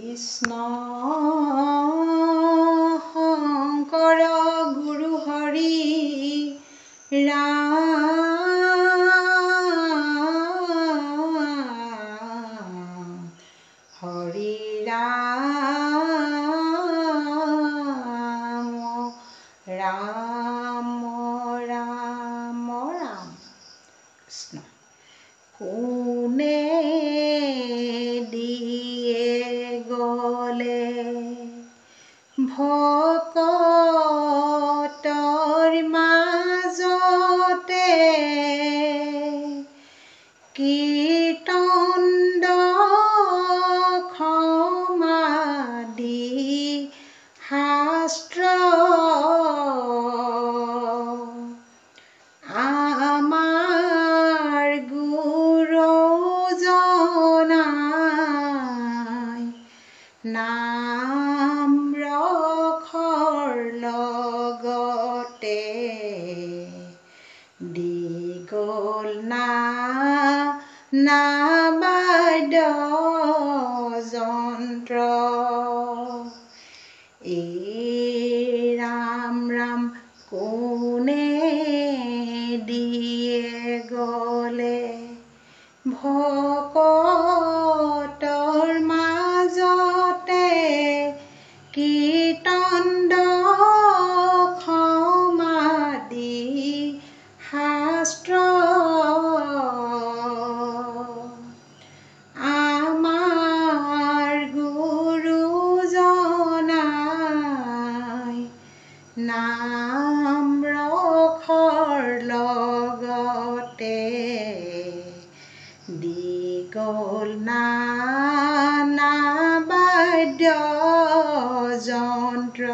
কৃষ্ণ শংকৰ গুৰু হৰি ৰাম হৰি ৰাম ৰাম ৰাম ৰাম কৃষ্ণ কোনে ভকতৰ মাজতে কীৰ্তন সমাধি শাস্ত্ৰ আমাৰ গুৰুজনাই নাম ৰখৰ লগতে দীঘল নাবাদ্য যন্ত্ৰ এই ৰাম ৰাম কোনে দিয়ে গ'লে ভকতৰ মাজতে কীৰ্তন সমাধি শাস্ত্ৰ আমাৰ গুৰুজনাই নাম ৰখৰ লগতে দীঘল নাবাদ্য যন্ত্ৰ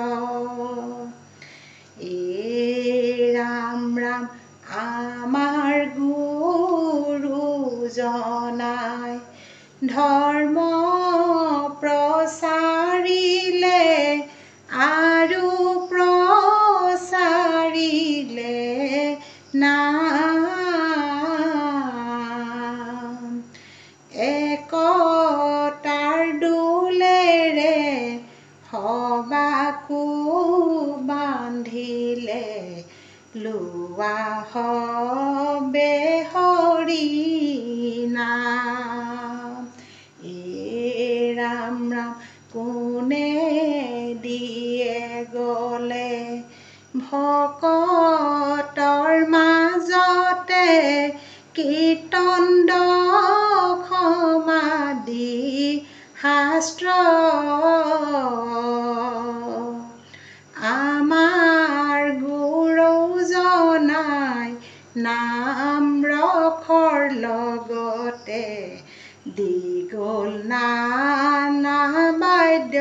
এই ৰাম ৰাম আমাৰ গুৰুজনাই ধৰ্ম প্ৰচাৰিলে আৰু প্ৰচাৰিলে নাম একতাৰ দোলেৰে সবাকো বান্ধিলে লোৱা হবে হৰি নাম এই ৰাম ৰাম কোনে দিয়ে গ'লে ভকতৰ মাজতে কীৰ্তন সমাধি শাস্ত্ৰ আমাৰ গুৰুজনাই নাম ৰখৰ লগতে দীঘল নাবাদ্য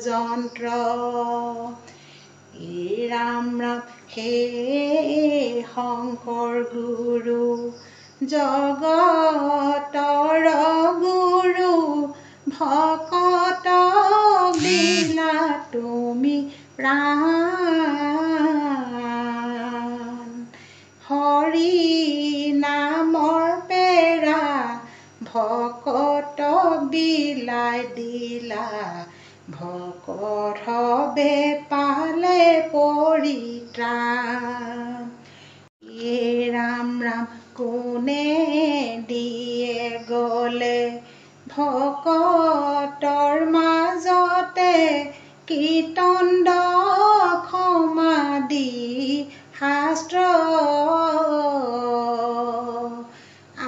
যন্ত্ৰ এই ৰাম ৰাম হে শংকৰ গুৰু জগতৰ গুৰু ভকত বিনা তুমি প্ৰাণ হৰি নামৰ পেৰা ভকত বিলাই দিলা ভকত হবে পালে পৰিত্ৰাণ এই ৰাম ৰাম কোনে দিয়ে গ'লে ভকতৰ মাজতে কীৰ্তন সমাধি শাস্ত্ৰ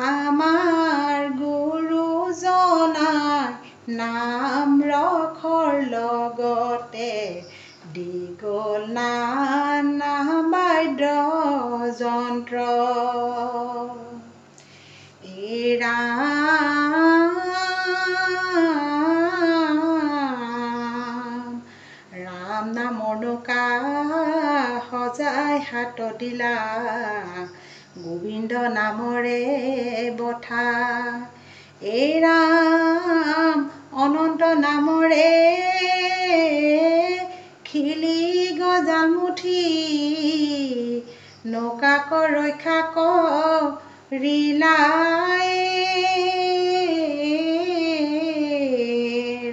আমাৰ গুৰুজনাই নাম ৰখৰ লগতে দীঘল নাবাদ্য যন্ত্ৰ এই ৰাম নামৰ নৌকা সজাই হাত দিলা গোবিন্দ নামৰে বঠা এই ৰাম অনন্ত নামৰে খিলি গজাল মুঠি নৌকাক ৰক্ষা কৰিলাই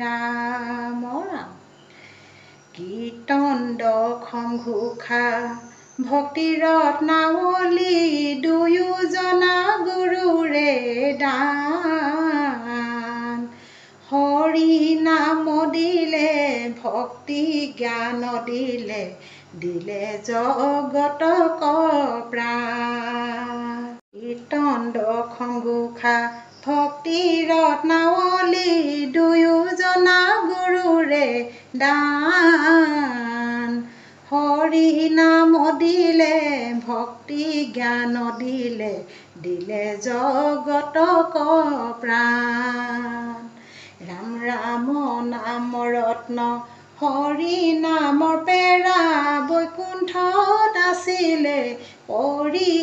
ৰাম দশম ঘোষা ভক্তি ৰত্নাৱলী দুয়োজনা গুৰুৰে দান হৰি নাম দিলে ভক্তি জ্ঞান দিলে দিলে জগতক প্ৰাণ কীৰ্তন দশম ঘোষা ভক্তি ৰত্নাৱলী দুয়োজনা গুৰুৰে দান হৰি নাম দিলে ভক্তি জ্ঞান দিলে দিলে জগতক প্ৰাণ ৰাম ৰাম নাম ৰত্ন হৰি নামৰ পেৰা বৈকুণ্ঠত আছিলে পৰি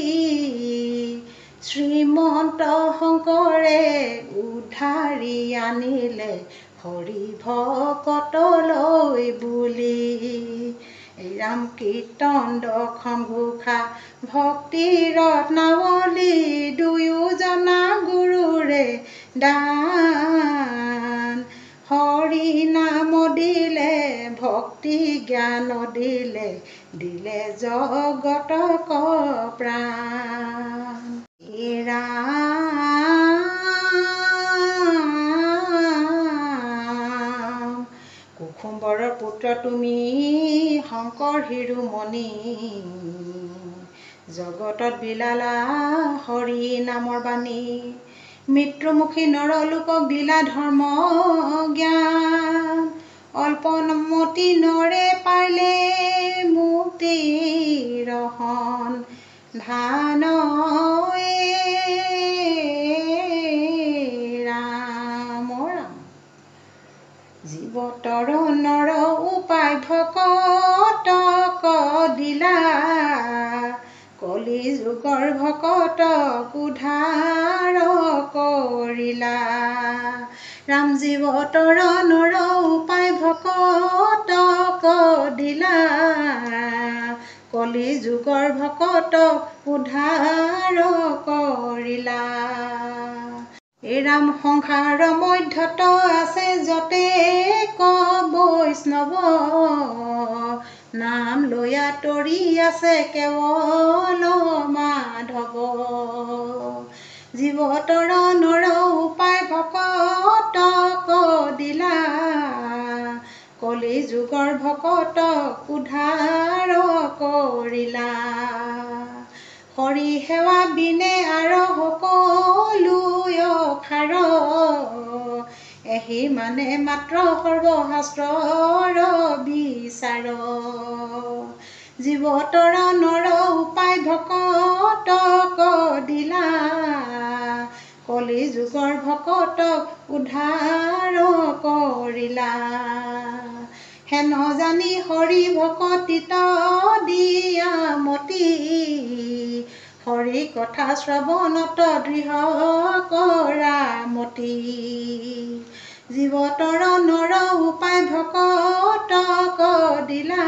শ্ৰীমন্ত শংকৰে উদ্ধাৰি আনিলে হৰি ভকতলৈ বুলি ৰাম কীৰ্তন দশম ঘোষা ভক্তি ৰত্নাৱলী দুয়োজনা গুৰুৰে দান হৰি নাম দিলে ভক্তি জ্ঞান দিলে দিলে জগতক প্ৰাণ ৰাম কুসুম্বৰৰ পুত্ৰ তুমি শংকৰ শিৰোমণি জগতত বিলালা হৰি নামৰ বাণী মৃত্যুমুখী নৰলোকক দিলা ধৰ্ম জ্ঞান অল্পমতি নৰে পাইলে মুক্তিৰ ধান ৰাম ৰাম জীৱতৰ নৰ উপায় ভকতক দিলা কলি যুগৰ ভকতক উদ্ধাৰ কৰিলা ৰাম জীৱতৰ নৰ উপায় ভকতক দিলা কলি যুগৰ ভকতক উদ্ধাৰ কৰিলা ৰাম সংসাৰ মধ্যত আছে যতে বৈষ্ণৱ নাম লৈ আঁতৰি আছে কেৱল মাধৱ জীৱতৰ নৰ উপায় ভকতক দিলা কলি যুগৰ ভকতক উদ্ধাৰ কৰিলা হৰি সেৱা বিনে আৰু সকলো অখাৰ এহি মানে মাত্ৰ সৰ্বশাস্ত্ৰৰ বিচাৰ জীৱতৰ নৰ উপায় ভকতক দিলা কলি যুগৰ ভকতক উদ্ধাৰ কৰিলা হেন জানি হৰি ভকতিত দিয়া মতি হৰি কথা শ্ৰৱণত দৃঢ় কৰা মতি জীৱতৰ নৰ উপায় ভকতক দিলা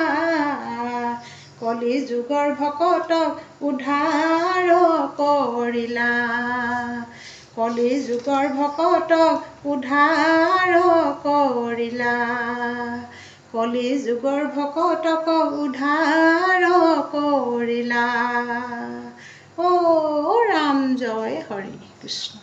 কলি যুগৰ ভকতক উদ্ধাৰ কৰিলা কলি যুগৰ ভকতক উদ্ধাৰ কৰিলা কলি যুগৰ ভকতক উদ্ধাৰ কৰিলা। ও ৰাম জয় হৰি কৃষ্ণ।